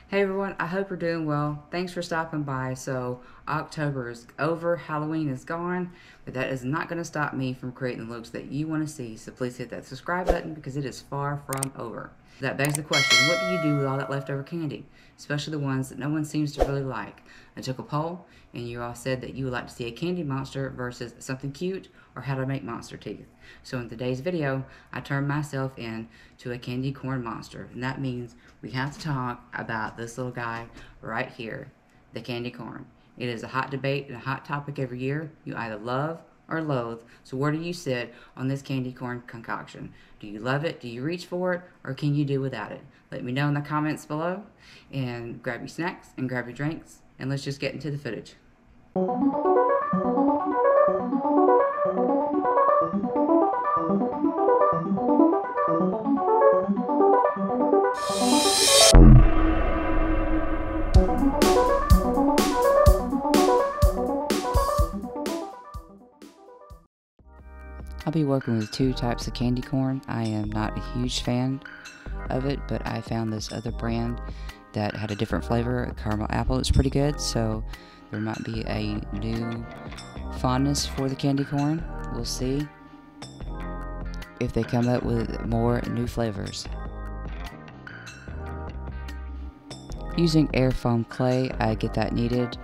Hey everyone, I hope you're doing well. Thanks for stopping by. So, October is over, Halloween is gone, but that is not going to stop me from creating the looks that you want to see. So, please hit that subscribe button because it is far from over. That begs the question, what do you do with all that leftover candy? Especially the ones that no one seems to really like. I took a poll, and you all said that you would like to see a candy monster versus something cute or how to make monster teeth. So in today's video, I turned myself into a candy corn monster, and that means we have to talk about this little guy right here, the candy corn. It is a hot debate and a hot topic every year. You either love or loathe. So where do you sit on this candy corn concoction? Do you love it? Do you reach for it? Or can you do without it? Let me know in the comments below. And grab your snacks and grab your drinks. And let's just get into the footage. I'll be working with two types of candy corn. I am not a huge fan of it, but I found this other brand that had a different flavor, caramel apple. It's pretty good, so there might be a new fondness for the candy corn. We'll see if they come up with more new flavors. Using air foam clay, I get that kneaded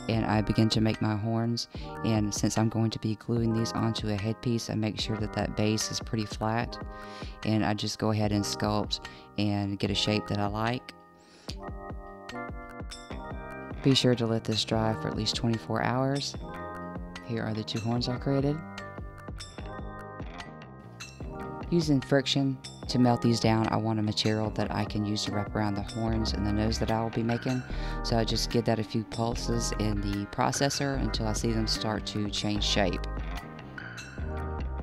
and I begin to make my horns, and since I'm going to be gluing these onto a headpiece, I make sure that that base is pretty flat, and I just go ahead and sculpt and get a shape that I like. Be sure to let this dry for at least 24 hours. Here are the two horns I created. Using friction to melt these down, I want a material that I can use to wrap around the horns and the nose that I will be making. So I just give that a few pulses in the processor until I see them start to change shape.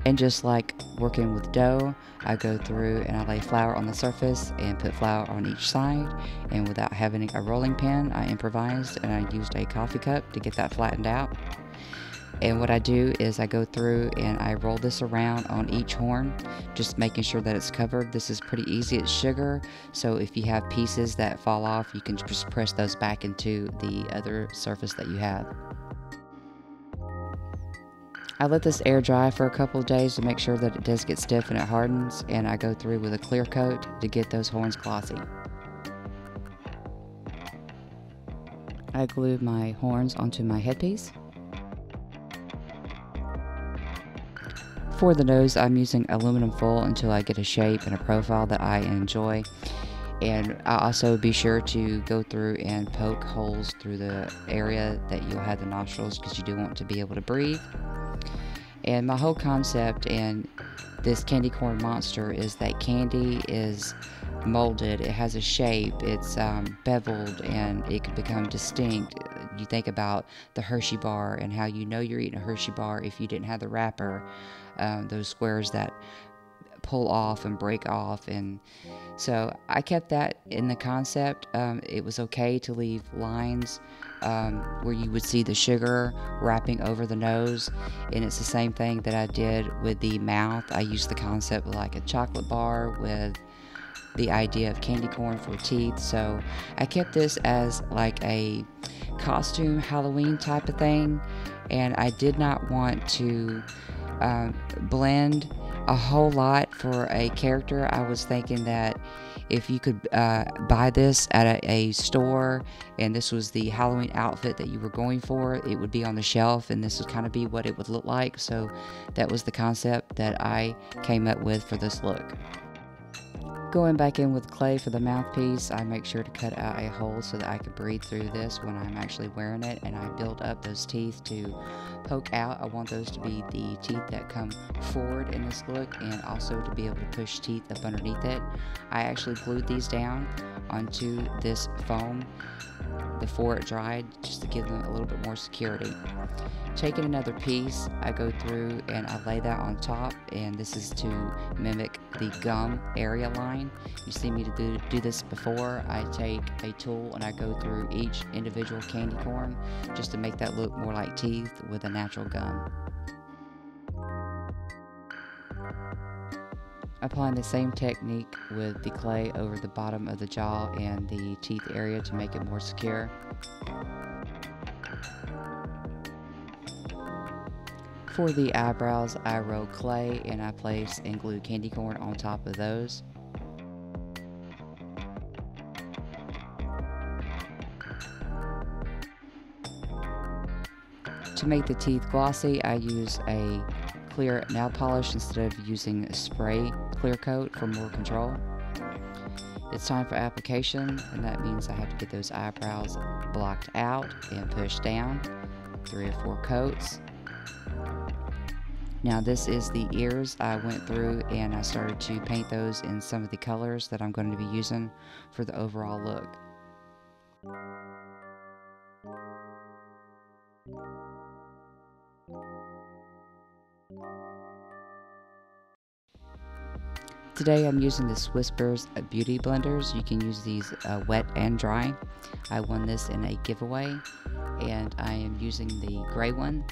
And just like working with dough, I go through and I lay flour on the surface and put flour on each side. And without having a rolling pin, I improvised and I used a coffee cup to get that flattened out. And what I do is I go through and I roll this around on each horn, just making sure that it's covered. This is pretty easy. It's sugar, so if you have pieces that fall off, you can just press those back into the other surface that you have. I let this air dry for a couple of days to make sure that it does get stiff and it hardens, and I go through with a clear coat to get those horns glossy. I glue my horns onto my headpiece. For the nose, I'm using aluminum foil until I get a shape and a profile that I enjoy. And I also be sure to go through and poke holes through the area that you'll have the nostrils, because you do want to be able to breathe. And my whole concept in this candy corn monster is that candy is molded, it has a shape, it's beveled, and it can become distinct. You think about the Hershey bar and how you know you're eating a Hershey bar if you didn't have the wrapper, those squares that pull off and break off. And so I kept that in the concept. It was okay to leave lines where you would see the sugar wrapping over the nose, and it's the same thing that I did with the mouth. I used the concept of like a chocolate bar with the idea of candy corn for teeth. So I kept this as like a costume Halloween type of thing, and I did not want to blend a whole lot for a character. I was thinking that if you could buy this at a store and this was the Halloween outfit that you were going for, it would be on the shelf and this would kind of be what it would look like. So that was the concept that I came up with for this look. Going back in with clay for the mouthpiece, I make sure to cut out a hole so that I can breathe through this when I'm actually wearing it, and I build up those teeth to poke out. I want those to be the teeth that come forward in this look, and also to be able to push teeth up underneath it. I actually glued these down onto this foam before it dried, just to give them a little bit more security. Taking another piece, I go through and I lay that on top, and this is to mimic the gum area line. You see me to do this before. I take a tool and I go through each individual candy corn just to make that look more like teeth with a natural gum. Applying the same technique with the clay over the bottom of the jaw and the teeth area to make it more secure. For the eyebrows, I roll clay and I place and glue candy corn on top of those. To make the teeth glossy, I use a clear nail polish instead of using a spray clear coat for more control. It's time for application, and that means I have to get those eyebrows blocked out and pushed down, 3 or 4 coats. Now this is the ears. I went through and I started to paint those in some of the colors that I'm going to be using for the overall look. Today I'm using the Swisspers beauty blenders. You can use these wet and dry. I won this in a giveaway, and I am using the gray one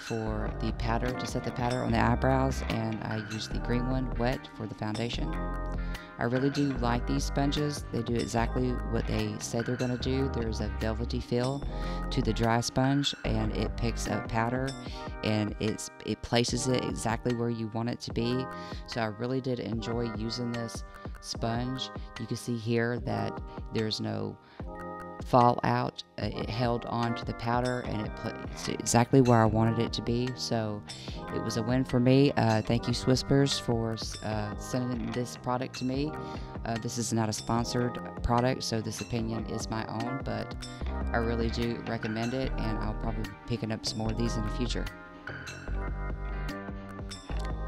for the powder to set the powder on the eyebrows, and I use the green one wet for the foundation. I really do like these sponges. They do exactly what they say they're going to do. There's a velvety feel to the dry sponge, and it picks up powder and it places it exactly where you want it to be. So I really did enjoy using this sponge. You can see here that there's no fallout. It held on to the powder and it's exactly where I wanted it to be. So it was a win for me. Thank you, Swisspers, for sending this product to me. This is not a sponsored product, so this opinion is my own, but I really do recommend it, and I'll probably be picking up some more of these in the future.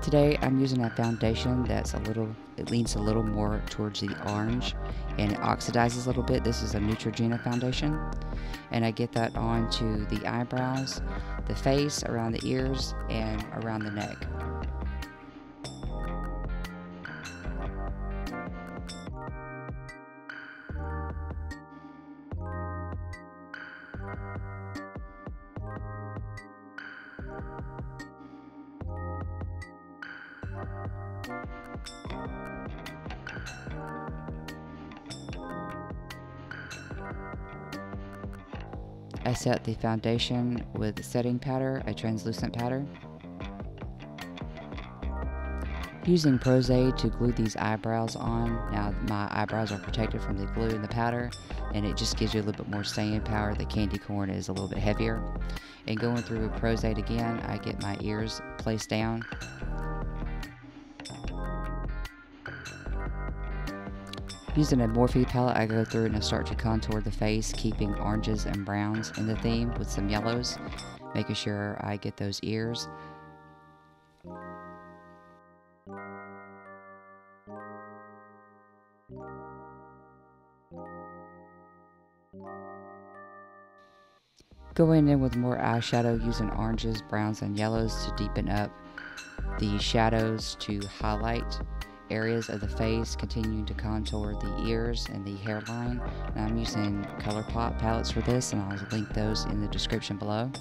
Today I'm using a foundation that's it leans a little more towards the orange and it oxidizes a little bit. This is a Neutrogena foundation, and I get that onto the eyebrows, the face, around the ears, and around the neck. I set the foundation with a setting powder, a translucent powder. Using Pros-Aide to glue these eyebrows on. Now my eyebrows are protected from the glue and the powder, and it just gives you a little bit more staying power. The candy corn is a little bit heavier. And going through with Pros-Aide again, I get my ears placed down. Using a Morphe palette, I go through and I start to contour the face, keeping oranges and browns in the theme with some yellows, making sure I get those ears. Going in with more eyeshadow, using oranges, browns, and yellows to deepen up the shadows to highlight areas of the face, continuing to contour the ears and the hairline. And I'm using ColourPop palettes for this, and I'll link those in the description below.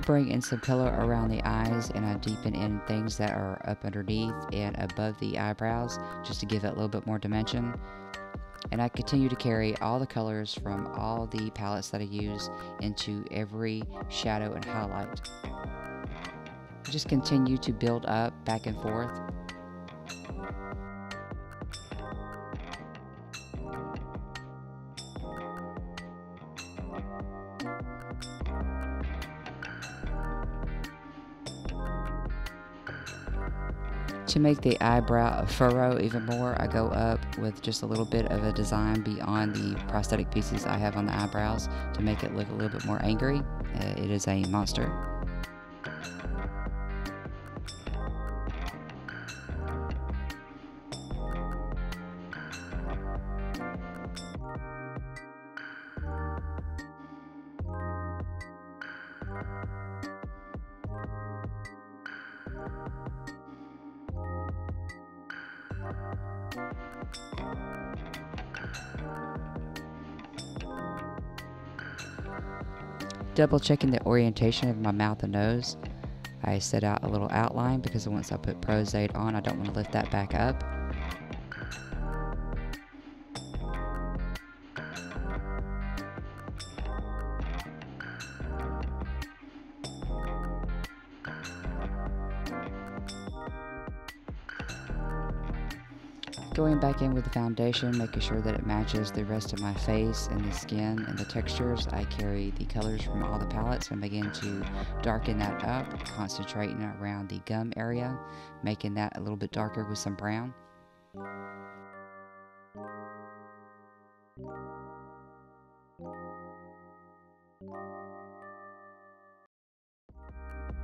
Bring in some color around the eyes, and I deepen in things that are up underneath and above the eyebrows just to give it a little bit more dimension. And I continue to carry all the colors from all the palettes that I use into every shadow and highlight. Just continue to build up back and forth. To make the eyebrow furrow even more, I go up with just a little bit of a design beyond the prosthetic pieces I have on the eyebrows to make it look a little bit more angry. It is a monster. Double checking the orientation of my mouth and nose, I set out a little outline because once I put Pros-Aide on, I don't want to lift that back up. Going back in with the foundation, making sure that it matches the rest of my face and the skin and the textures, I carry the colors from all the palettes and begin to darken that up, concentrating around the gum area, making that a little bit darker with some brown.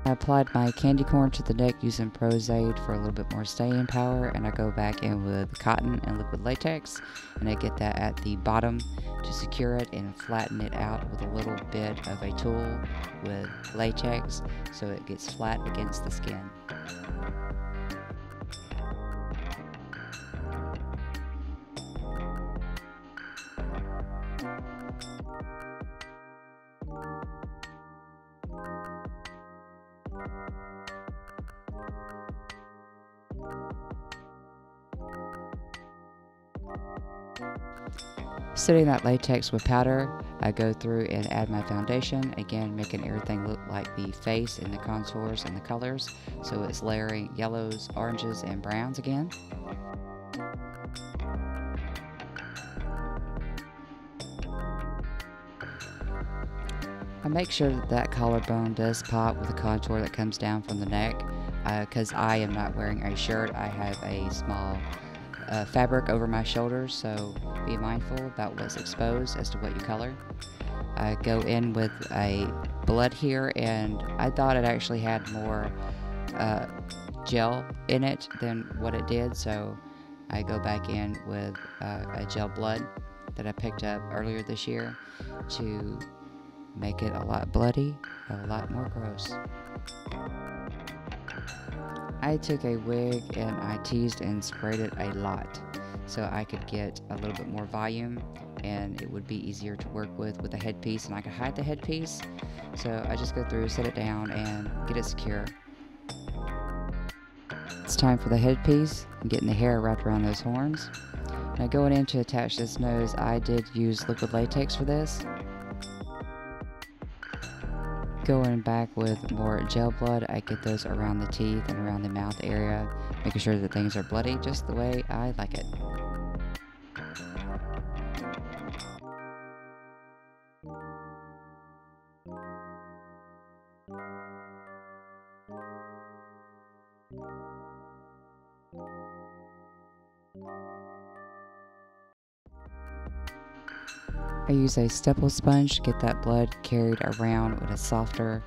I applied my candy corn to the neck using Pros-Aide for a little bit more staying power, and I go back in with cotton and liquid latex, and I get that at the bottom to secure it and flatten it out with a little bit of a tool with latex so it gets flat against the skin. Setting that latex with powder, I go through and add my foundation, again making everything look like the face and the contours and the colors, so it's layering yellows, oranges, and browns again. I make sure that that collarbone does pop with a contour that comes down from the neck, because I am not wearing a shirt. I have a small fabric over my shoulders, so be mindful about what's exposed as to what you color. I go in with a blood here, and I thought it actually had more gel in it than what it did, so I go back in with a gel blood that I picked up earlier this year to make it a lot bloody, a lot more gross. I took a wig and I teased and sprayed it a lot so I could get a little bit more volume and it would be easier to work with a headpiece, and I could hide the headpiece. So I just go through, set it down, and get it secure. It's time for the headpiece and getting the hair wrapped around those horns. Now going in to attach this nose, I did use liquid latex for this. Going back with more gel blood, I get those around the teeth and around the mouth area, making sure that things are bloody just the way I like it. I use a stipple sponge to get that blood carried around with a softer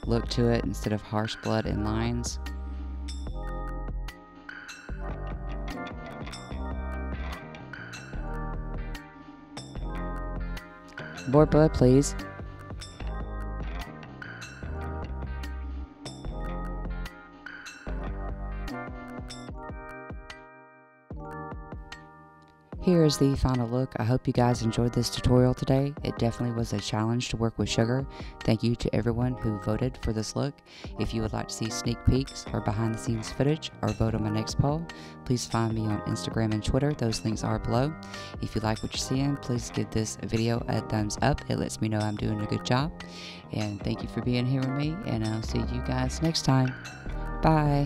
look to it instead of harsh blood and lines. More blood, please. Here is the final look. I hope you guys enjoyed this tutorial today. It definitely was a challenge to work with sugar. Thank you to everyone who voted for this look. If you would like to see sneak peeks or behind the scenes footage or vote on my next poll, please find me on Instagram and Twitter. Those links are below. If you like what you're seeing, please give this video a thumbs up. It lets me know I'm doing a good job. And thank you for being here with me, and I'll see you guys next time. Bye.